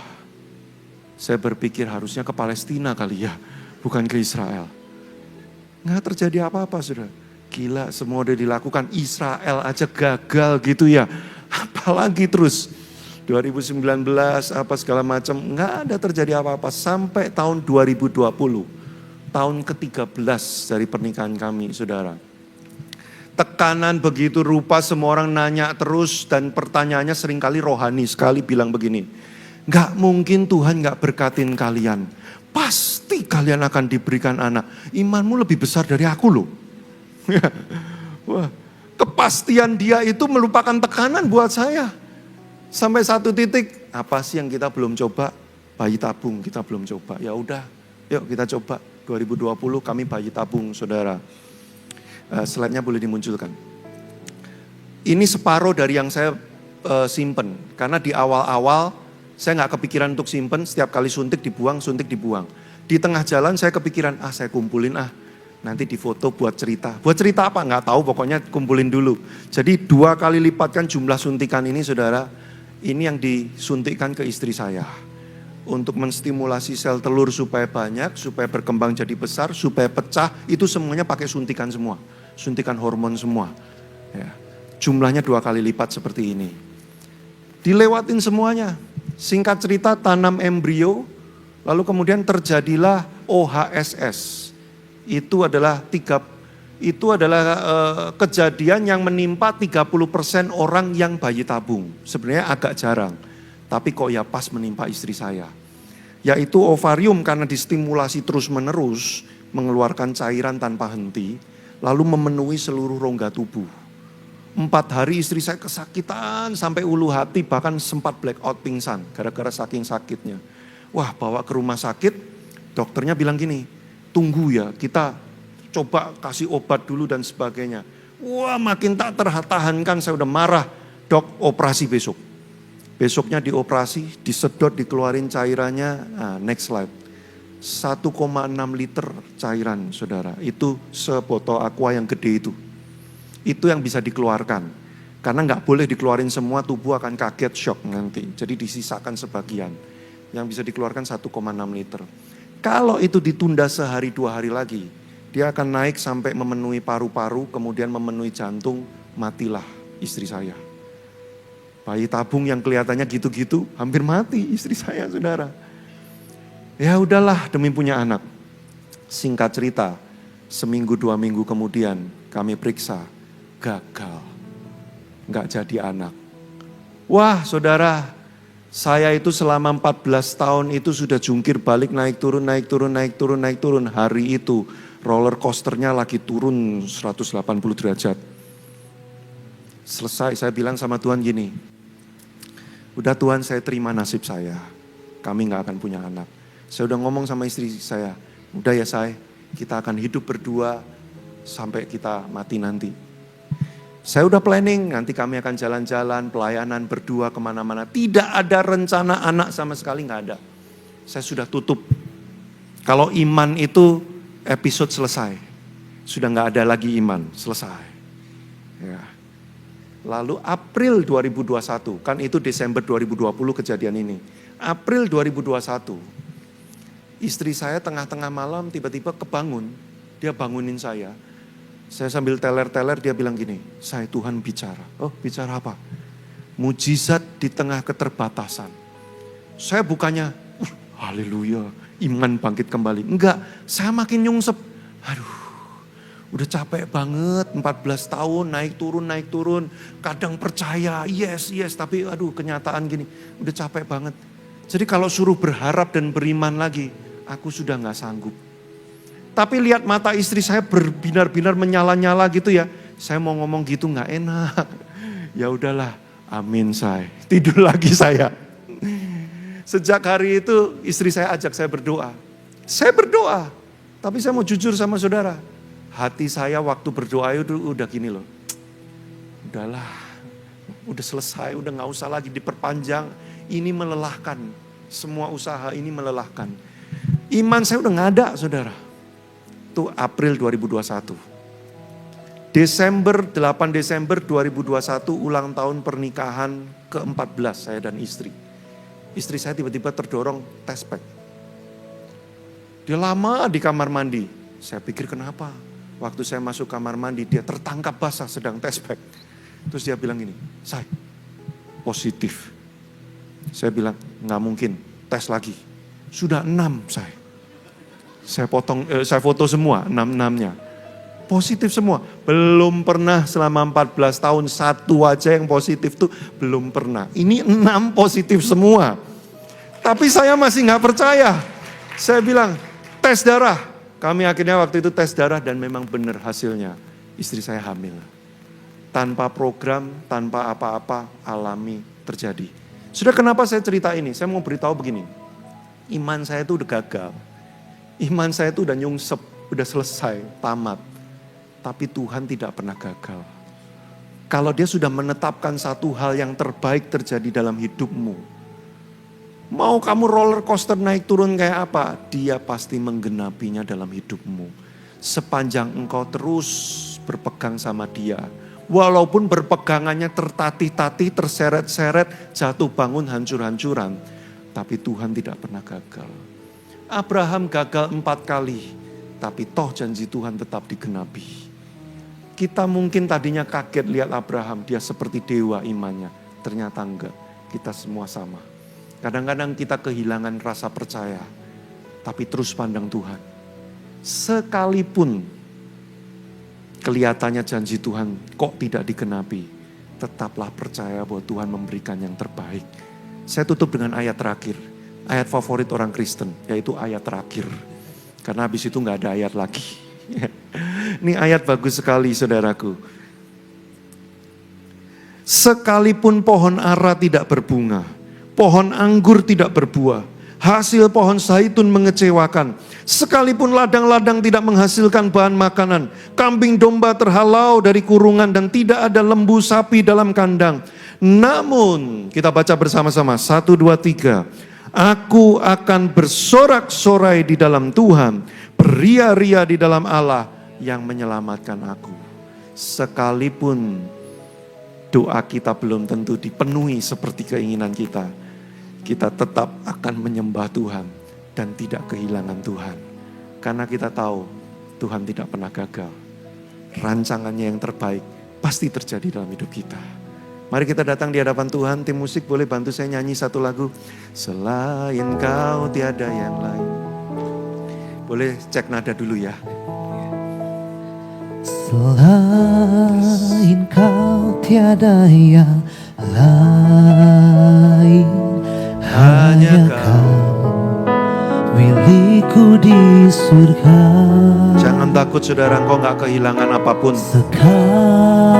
Saya berpikir harusnya ke Palestina kali ya, bukan ke Israel. Nggak terjadi apa-apa saudara. Gila semua udah dilakukan, Israel aja gagal gitu ya. Apalagi terus 2019 apa segala macam, nggak ada terjadi apa-apa sampai tahun 2020. Tahun ke-13 dari pernikahan kami, saudara. Tekanan begitu rupa, semua orang nanya terus dan pertanyaannya seringkali rohani sekali bilang begini. Gak mungkin Tuhan gak berkatin kalian. Pasti kalian akan diberikan anak. Imanmu lebih besar dari aku loh. Wah, kepastian dia itu melupakan tekanan buat saya. Sampai satu titik, apa sih yang kita belum coba? Bayi tabung kita belum coba. Ya udah, yuk kita coba. 2020 kami bayi tabung saudara. Slide-nya boleh dimunculkan. Ini separuh dari yang saya simpen. Karena di awal-awal saya gak kepikiran untuk simpen. Setiap kali suntik dibuang, suntik dibuang. Di tengah jalan saya kepikiran, saya kumpulin nanti difoto buat cerita. Buat cerita apa? Gak tahu, pokoknya kumpulin dulu. Jadi 2 kali lipatkan jumlah suntikan ini saudara. Ini yang disuntikkan ke istri saya. Untuk menstimulasi sel telur supaya banyak, supaya berkembang jadi besar, supaya pecah, itu semuanya pakai suntikan semua. Suntikan hormon semua. Ya. Jumlahnya 2 kali lipat seperti ini. Dilewatin semuanya. Singkat cerita tanam embrio, lalu kemudian terjadilah OHSS. Itu adalah kejadian yang menimpa 30% orang yang bayi tabung. Sebenarnya agak jarang. Tapi kok ya pas menimpa istri saya. Yaitu ovarium karena distimulasi terus menerus. Mengeluarkan cairan tanpa henti. Lalu memenuhi seluruh rongga tubuh. 4 hari istri saya kesakitan sampai ulu hati. Bahkan sempat blackout pingsan. Gara-gara saking sakitnya. Wah bawa ke rumah sakit. Dokternya bilang gini. Tunggu ya kita coba kasih obat dulu dan sebagainya. Wah makin tak tertahankan saya udah marah. Dok operasi besok. Besoknya dioperasi, disedot, dikeluarin cairannya. Nah, next slide. 1,6 liter cairan, saudara. Itu sebotol aqua yang gede itu. itu yang bisa dikeluarkan. Karena nggak boleh dikeluarin semua, tubuh akan kaget, shock nanti. Jadi disisakan sebagian. Yang bisa dikeluarkan 1,6 liter. Kalau itu ditunda sehari 2 hari lagi, dia akan naik sampai memenuhi paru-paru, kemudian memenuhi jantung, matilah istri saya. Bayi tabung yang kelihatannya gitu-gitu, hampir mati istri saya, saudara. Ya udahlah demi punya anak. Singkat cerita, seminggu 2 minggu kemudian kami periksa, gagal. Nggak jadi anak. Wah saudara, saya itu selama 14 tahun itu sudah jungkir balik, naik turun, naik turun, naik turun, naik turun. Hari itu roller coasternya lagi turun 180 derajat. Selesai, saya bilang sama Tuhan gini, udah Tuhan, saya terima nasib saya, kami gak akan punya anak. Saya udah ngomong sama istri saya, udah ya saya, kita akan hidup berdua sampai kita mati nanti. Saya udah planning, nanti kami akan jalan-jalan, pelayanan berdua kemana-mana. Tidak ada rencana anak sama sekali, gak ada. Saya sudah tutup. Kalau iman itu episode selesai. Sudah gak ada lagi iman, selesai. Ya. Lalu April 2021, kan itu Desember 2020 kejadian ini. April 2021, istri saya tengah-tengah malam tiba-tiba kebangun. Dia bangunin saya. Saya sambil teler-teler, dia bilang gini, saya Tuhan bicara. Oh bicara apa? Mujizat di tengah keterbatasan. Saya bukannya, haleluya, iman bangkit kembali. Enggak, saya makin nyungsep. Aduh. Udah capek banget, 14 tahun naik turun. Kadang percaya, yes, tapi aduh kenyataan gini, udah capek banget. Jadi kalau suruh berharap dan beriman lagi, aku sudah gak sanggup. Tapi lihat mata istri saya berbinar-binar menyala-nyala gitu ya. Saya mau ngomong gitu gak enak. Ya udahlah, amin saya. Tidur lagi saya. Sejak hari itu istri saya ajak saya berdoa. Saya berdoa, tapi saya mau jujur sama saudara. Hati saya waktu berdoa itu udah gini loh. Udahlah, udah selesai, udah gak usah lagi diperpanjang. Ini melelahkan, semua usaha ini melelahkan. Iman saya udah gak ada saudara. Itu April 2021. 8 Desember 2021 ulang tahun pernikahan ke-14 saya dan istri. Istri saya tiba-tiba terdorong tes pack. Dia lama di kamar mandi. Saya pikir kenapa? Waktu saya masuk kamar mandi, dia tertangkap basah sedang tes pack. Terus dia bilang gini, say, positif. Saya bilang, nggak mungkin, tes lagi. Sudah 6 say. Saya foto semua, 6-6-nya. Positif semua. Belum pernah selama 14 tahun, 1 aja yang positif tuh belum pernah. Ini 6 positif semua. Tapi saya masih nggak percaya. Saya bilang, tes darah. Kami akhirnya waktu itu tes darah dan memang benar hasilnya. Istri saya hamil. Tanpa program, tanpa apa-apa, alami terjadi. Sudah kenapa saya cerita ini? Saya mau beritahu begini. Iman saya itu udah gagal. Iman saya itu udah nyungsep, udah selesai, tamat. Tapi Tuhan tidak pernah gagal. Kalau dia sudah menetapkan satu hal yang terbaik terjadi dalam hidupmu, mau kamu roller coaster naik turun kayak apa, dia pasti menggenapinya dalam hidupmu. Sepanjang engkau terus berpegang sama dia. Walaupun berpegangannya tertatih-tatih, terseret-seret, jatuh bangun, hancur-hancuran. Tapi Tuhan tidak pernah gagal. Abraham gagal 4 kali, tapi toh janji Tuhan tetap digenapi. Kita mungkin tadinya kaget lihat Abraham, dia seperti dewa imannya. Ternyata enggak, kita semua sama. Kadang-kadang kita kehilangan rasa percaya, tapi terus pandang Tuhan. Sekalipun kelihatannya janji Tuhan kok tidak digenapi, tetaplah percaya bahwa Tuhan memberikan yang terbaik. Saya tutup dengan ayat terakhir, ayat favorit orang Kristen, yaitu ayat terakhir. Karena habis itu gak ada ayat lagi. Ini ayat bagus sekali saudaraku. Sekalipun pohon ara tidak berbunga, pohon anggur tidak berbuah, hasil pohon zaitun mengecewakan. Sekalipun ladang-ladang tidak menghasilkan bahan makanan, kambing domba terhalau dari kurungan dan tidak ada lembu sapi dalam kandang. Namun, kita baca bersama-sama, 1, 2, 3. Aku akan bersorak-sorai di dalam Tuhan, beria-ria di dalam Allah yang menyelamatkan aku. sekalipun doa kita belum tentu dipenuhi seperti keinginan kita, kita tetap akan menyembah Tuhan dan tidak kehilangan Tuhan. Karena kita tahu Tuhan tidak pernah gagal. Rancangannya yang terbaik pasti terjadi dalam hidup kita. Mari kita datang di hadapan Tuhan. Tim musik boleh bantu saya nyanyi satu lagu. Selain Kau tiada yang lain. Boleh cek nada dulu ya. Selain Kau tiada yang lain, hanya Kau milikku di surga. Jangan takut saudara, engkau gak kehilangan apapun.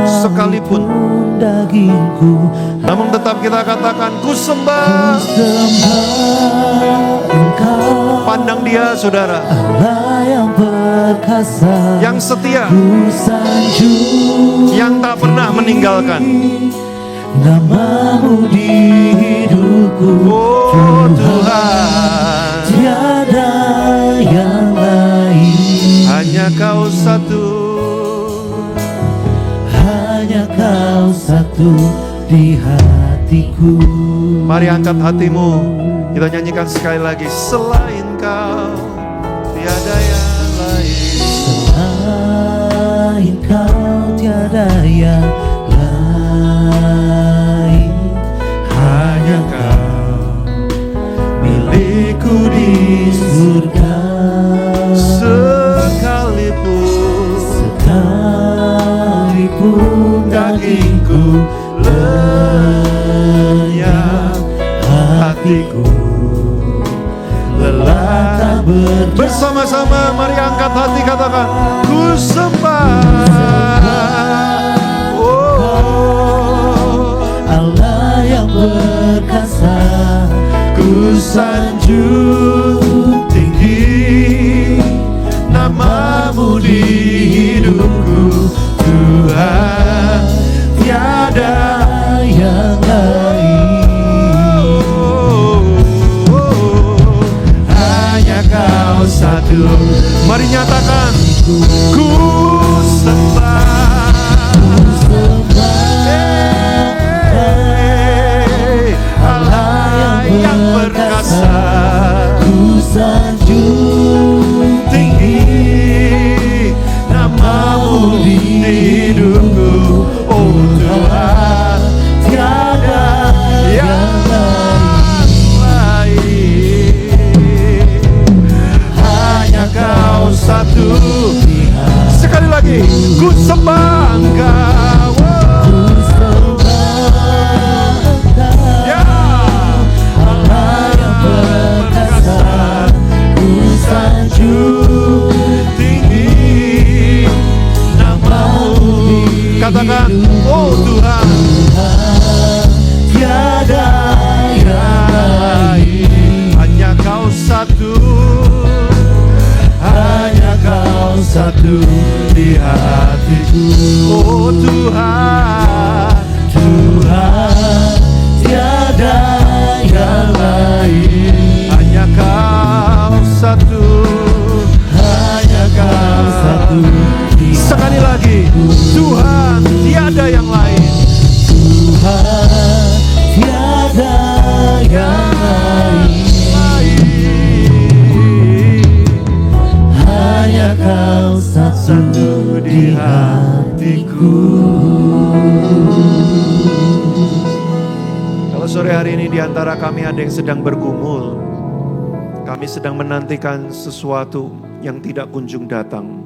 Sekalipun dagingku, Namun tetap kita katakan, ku sembah. Engkau, Pandang Dia saudara, Allah yang perkasa, yang setia, ku sanjung yang tak pernah meninggalkan. Namamu di hidupku, Oh Tuhan, tiada yang lain, hanya Kau satu. hanya Kau satu di hatiku. Mari angkat hatimu, kita nyanyikan sekali lagi. Selain Kau tiada yang lain. Selain Kau tiada yang lain, hanya Kau milikku di surga. Sekalipun dagingku lenyap, hatiku lelah tak berdaya. Bersama-sama mari angkat hati, katakan, ku sembah. Oh, Allah yang perkasa, ku sanjung tinggi namamu di hidupku, Tuhan, tiada yang lain, hanya Kau satu. mari nyatakan, ku sembah. Allah yang perkasa, ku sanjung tinggi namamu di hidupku. Oh Tuhan, tiada yang lain, hanya Kau satu. Sekali lagi, ku sembah Engkau. Ya, Allah yang perkasa, ku sanjung tinggi namamu. Katakan, oh Tuhan, tiada yang lain, hanya Kau satu. hanya Kau satu di hatiku. Oh Tuhan, Tuhan, tiada yang lain, hanya Kau satu. hanya Kau satu di Sekali lagi, Tuhan, tiada yang lain. Tuhan, tiada yang lain, hanya Kau satu di hatiku. Kalau sore hari ini di antara kami ada yang sedang bergumul, kami sedang menantikan sesuatu yang tidak kunjung datang,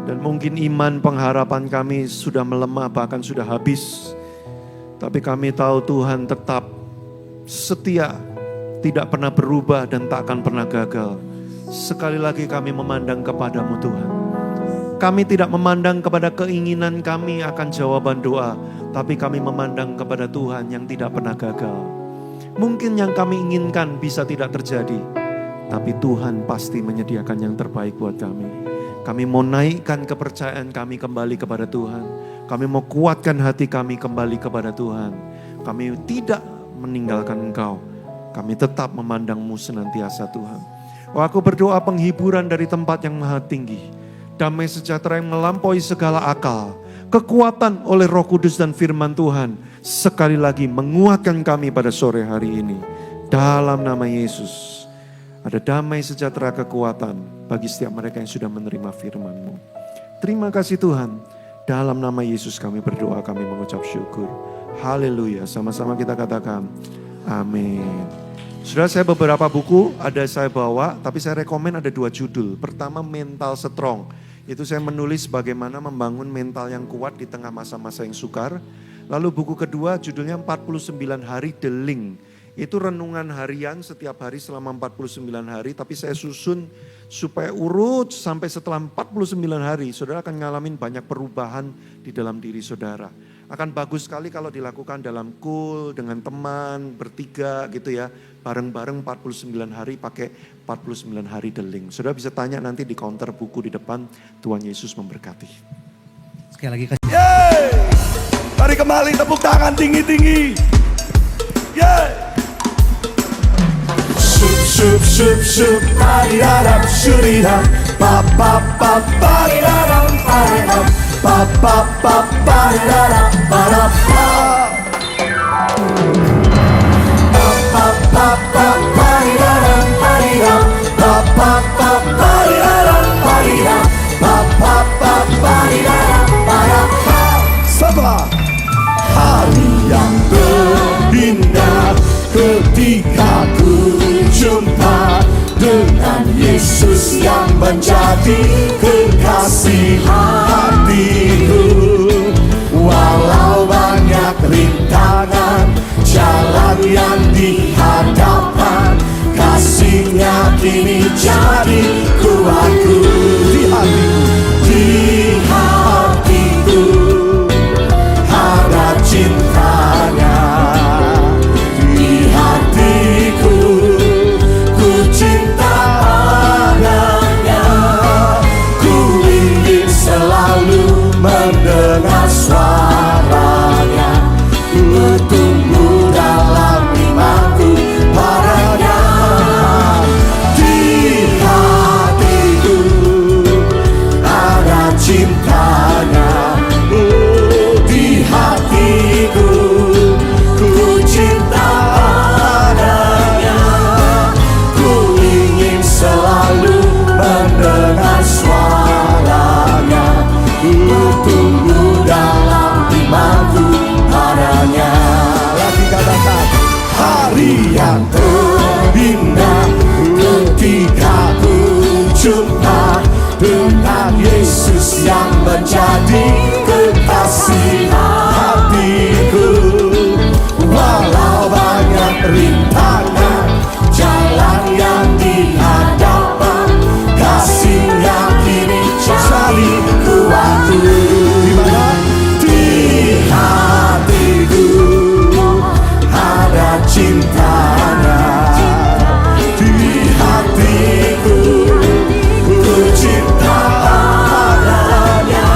dan mungkin iman pengharapan kami sudah melemah, bahkan sudah habis. Tapi kami tahu Tuhan tetap setia, tidak pernah berubah dan tak akan pernah gagal. Sekali lagi kami memandang kepadamu Tuhan. Kami tidak memandang kepada keinginan kami akan jawaban doa, tapi kami memandang kepada Tuhan yang tidak pernah gagal. Mungkin yang kami inginkan bisa tidak terjadi, tapi Tuhan pasti menyediakan yang terbaik buat kami. Kami mau naikkan kepercayaan kami kembali kepada Tuhan. Kami mau kuatkan hati kami kembali kepada Tuhan. Kami tidak meninggalkan Engkau. Kami tetap memandang-Mu senantiasa Tuhan. Oh, aku berdoa penghiburan dari tempat yang maha tinggi. Damai sejahtera yang melampaui segala akal kekuatan oleh Roh Kudus dan firman Tuhan sekali lagi menguatkan kami pada sore hari ini. Dalam nama Yesus, ada damai, sejahtera, kekuatan bagi setiap mereka yang sudah menerima firman-Mu. Terima kasih Tuhan. Dalam nama Yesus kami berdoa, kami mengucap syukur. Haleluya. Sama-sama kita katakan amin. Sudah, saya beberapa buku ada saya bawa, tapi saya rekomen ada 2 judul. Pertama, Mental Strong. Itu saya menulis bagaimana membangun mental yang kuat di tengah masa-masa yang sukar. Lalu buku kedua judulnya 49 hari The Link. Itu renungan harian setiap hari selama 49 hari, tapi saya susun supaya urut sampai setelah 49 hari, saudara akan ngalamin banyak perubahan di dalam diri saudara. Akan bagus sekali kalau dilakukan dalam cool, dengan teman, bertiga gitu ya. Bareng-bareng 49 hari pakai 49 hari The Link. Saudara bisa tanya nanti di counter buku di depan. Tuhan Yesus memberkati. Sekali lagi Yeay! Mari kembali tepuk tangan tinggi-tinggi. Yeay! Shup shup shup shup paridaram shuridam pa pa pa paridaram paridam pa pa pa paridaram para pa pa pa pa paridaram paridam pa pa pa paridaram paridam pa pa pa paridaram para pa. Setelah hari yang terindah ketika ku jumpa dengan Yesus yang menjadi kekasih hatiku. Walau banyak rintangan jalan yang dihadapkan, kasih-Nya kini jadi kuatku. Di hatiku, di hatiku ada cinta-Nya. Mendengar suaranya, bertumbuh dalam imanku padanya. Di hatiku ada cinta-Nya. Di hatiku ku cinta padanya. Ku ingin selalu mendengar suaranya, bertumbuh dalam imanku padanya. Lagi katakan, hari yang terindah ketika ku jumpa dengan Yesus yang menjadi kekasih hatiku. Walau banyak rintangan jalan yang dihadapkan, kasih-Nya kini jadi kuatku. Di mana? Di hatiku ada cinta-Nya. Di hatiku ku cinta padanya.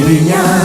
dirinya